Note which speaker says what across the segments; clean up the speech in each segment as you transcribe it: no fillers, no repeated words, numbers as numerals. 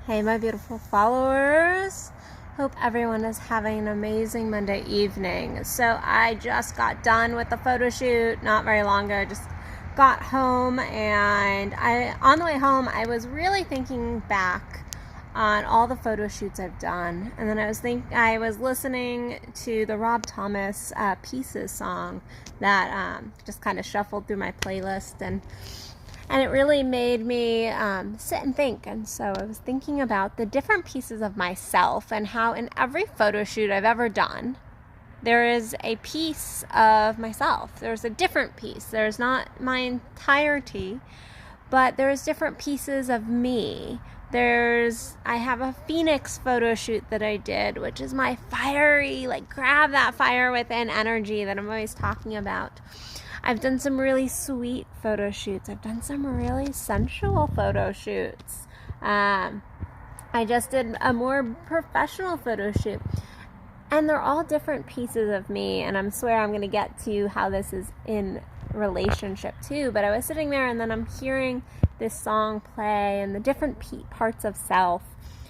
Speaker 1: Hey, my beautiful followers. Hope everyone is having an amazing Monday evening. So I just got done with the photo shoot not very long ago. I just got home, and on the way home, I was really thinking back on all the photo shoots I've done. And then I was listening to the Rob Thomas Pieces song that just kind of shuffled through my playlist, and it really made me sit and think. And so I was thinking about the different pieces of myself and how in every photo shoot I've ever done, there is a piece of myself. There's a different piece. There's not my entirety, but there's different pieces of me. I have a Phoenix photo shoot that I did, which is my fiery, grab that fire within energy that I'm always talking about. I've done some really sweet photo shoots. I've done some really sensual photo shoots. I just did a more professional photo shoot. And they're all different pieces of me. And I swear I'm going to get to how this is in relationship too. But I was sitting there, and then I'm hearing this song play and the different parts of self.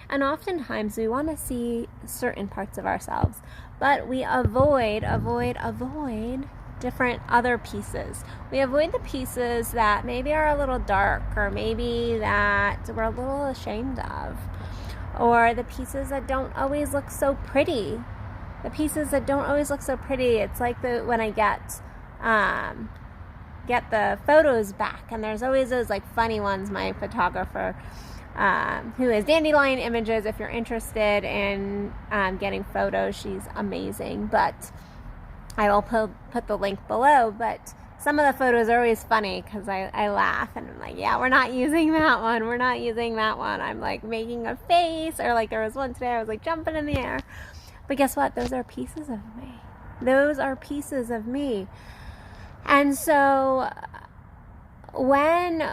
Speaker 1: And oftentimes we want to see certain parts of ourselves, but we avoid different other pieces. We avoid the pieces that maybe are a little dark, or maybe that we're a little ashamed of, or the pieces that don't always look so pretty. It's like when I get the photos back, and there's always those funny ones. My photographer, who is Dandelion Images, if you're interested in getting photos, she's amazing. But I will put the link below. But some of the photos are always funny because I laugh, and I'm like, yeah, we're not using that one. I'm making a face, or there was one today I was jumping in the air. But guess what? Those are pieces of me. And so when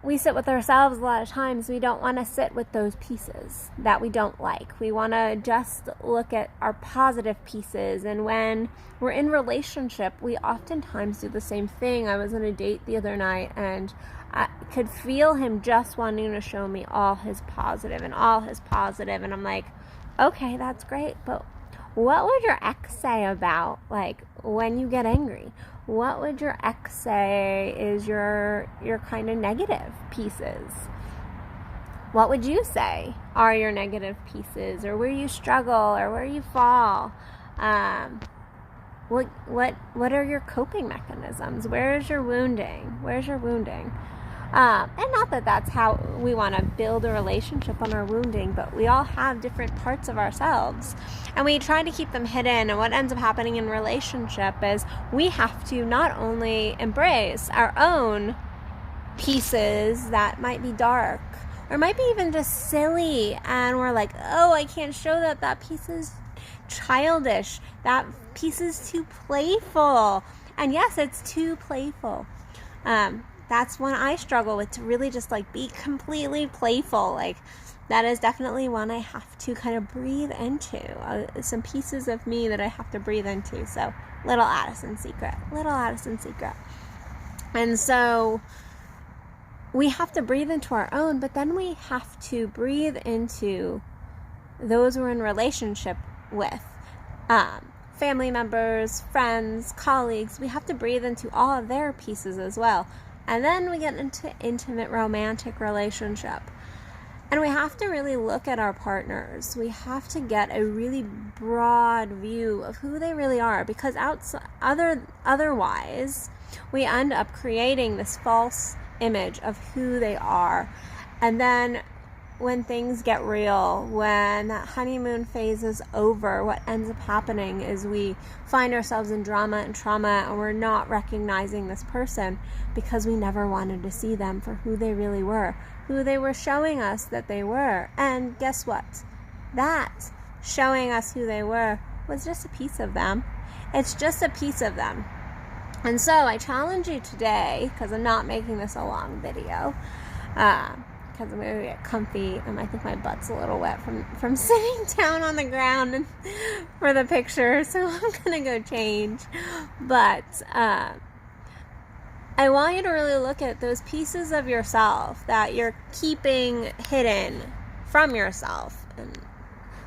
Speaker 1: we sit with ourselves, a lot of times we don't want to sit with those pieces that we don't like. We want to just look at our positive pieces. And when we're in relationship, we oftentimes do the same thing. I was on a date the other night, and I could feel him just wanting to show me all his positive. And I'm like, okay, that's great, but what would your ex say about when you get angry? What would your ex say is your kind of negative pieces? What would you say are your negative pieces, or where you struggle, or where you fall? What are your coping mechanisms? Where's your wounding? And not that that's how we want to build a relationship on our wounding, but we all have different parts of ourselves, and we try to keep them hidden. And what ends up happening in relationship is we have to not only embrace our own pieces that might be dark, or might be even just silly, and we're like, oh, I can't show that piece is childish, that piece is too playful. And yes, it's too playful. That's one I struggle with, to really just be completely playful. That is definitely one I have to kind of breathe into. Some pieces of me that I have to breathe into. So, little Addison secret. And so we have to breathe into our own, but then we have to breathe into those we're in relationship with. Family members, friends, colleagues. We have to breathe into all of their pieces as well. And then we get into intimate romantic relationship. And we have to really look at our partners. We have to get a really broad view of who they really are, because otherwise we end up creating this false image of who they are. And then when things get real, when that honeymoon phase is over, what ends up happening is we find ourselves in drama and trauma, and we're not recognizing this person because we never wanted to see them for who they really were, who they were showing us that they were. And guess what? That showing us who they were was just a piece of them. It's just a piece of them. And so I challenge you today, because I'm not making this a long video, because I'm going to get comfy, and I think my butt's a little wet from sitting down on the ground for the picture, so I'm going to go change. But I want you to really look at those pieces of yourself that you're keeping hidden from yourself, and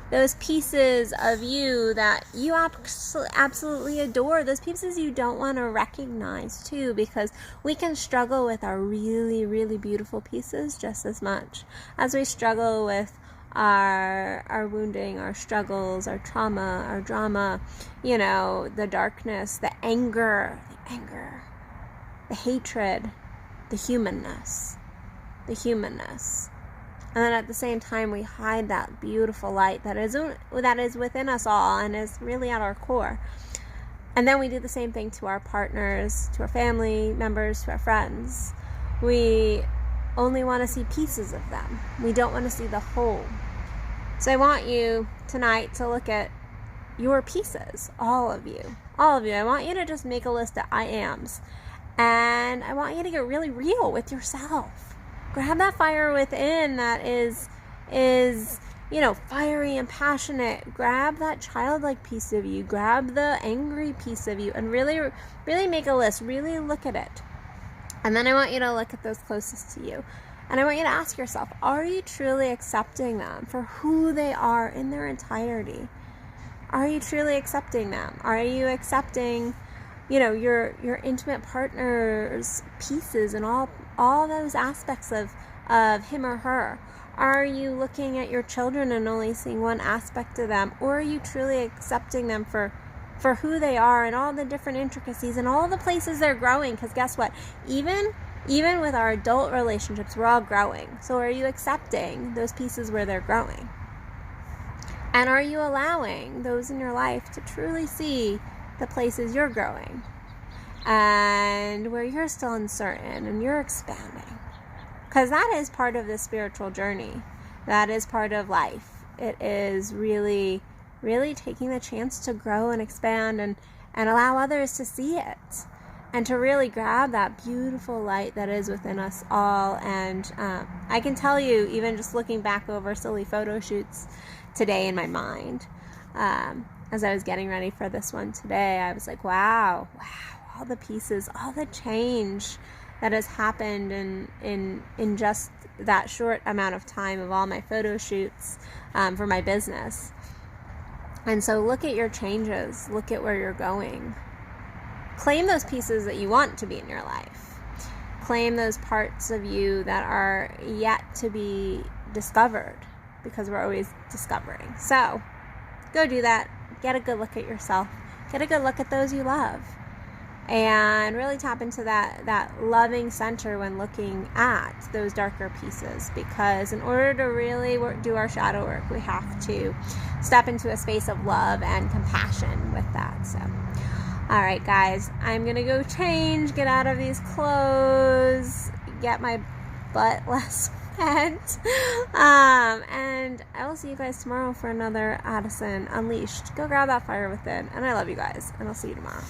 Speaker 1: those pieces of you that you absolutely adore, those pieces you don't want to recognize too, because we can struggle with our really, really beautiful pieces just as much as we struggle with our wounding, our struggles, our trauma, our drama, the darkness, the anger, the hatred, the humanness. And then at the same time, we hide that beautiful light that is within us all and is really at our core. And then we do the same thing to our partners, to our family members, to our friends. We only want to see pieces of them. We don't want to see the whole. So I want you tonight to look at your pieces, all of you. I want you to just make a list of I ams. And I want you to get really real with yourself. Grab that fire within that is fiery and passionate. Grab that childlike piece of you. Grab the angry piece of you and really, really make a list. Really look at it. And then I want you to look at those closest to you. And I want you to ask yourself, are you truly accepting them for who they are in their entirety? Are you truly accepting them? Are you accepting, your intimate partner's pieces and all those aspects of him or her? Are you looking at your children and only seeing one aspect of them? Or are you truly accepting them for who they are and all the different intricacies and all the places they're growing? Because guess what? Even with our adult relationships, we're all growing. So are you accepting those pieces where they're growing? And are you allowing those in your life to truly see the places you're growing and where you're still uncertain and you're expanding? Because that is part of the spiritual journey. That is part of life. It is really, really taking the chance to grow and expand and allow others to see it and to really grab that beautiful light that is within us all. And I can tell you, even just looking back over silly photo shoots today in my mind, as I was getting ready for this one today, I was like, wow, all the pieces, all the change that has happened in just that short amount of time of all my photo shoots for my business. And so look at your changes, look at where you're going. Claim those pieces that you want to be in your life. Claim those parts of you that are yet to be discovered, because we're always discovering. So go do that. Get a good look at yourself. Get a good look at those you love. And really tap into that loving center when looking at those darker pieces. Because in order to really do our shadow work, we have to step into a space of love and compassion with that. So, all right, guys, I'm going to go change, get out of these clothes, get my butt less wet. And I will see you guys tomorrow for another Addison Unleashed. Go grab that fire within. And I love you guys. And I'll see you tomorrow.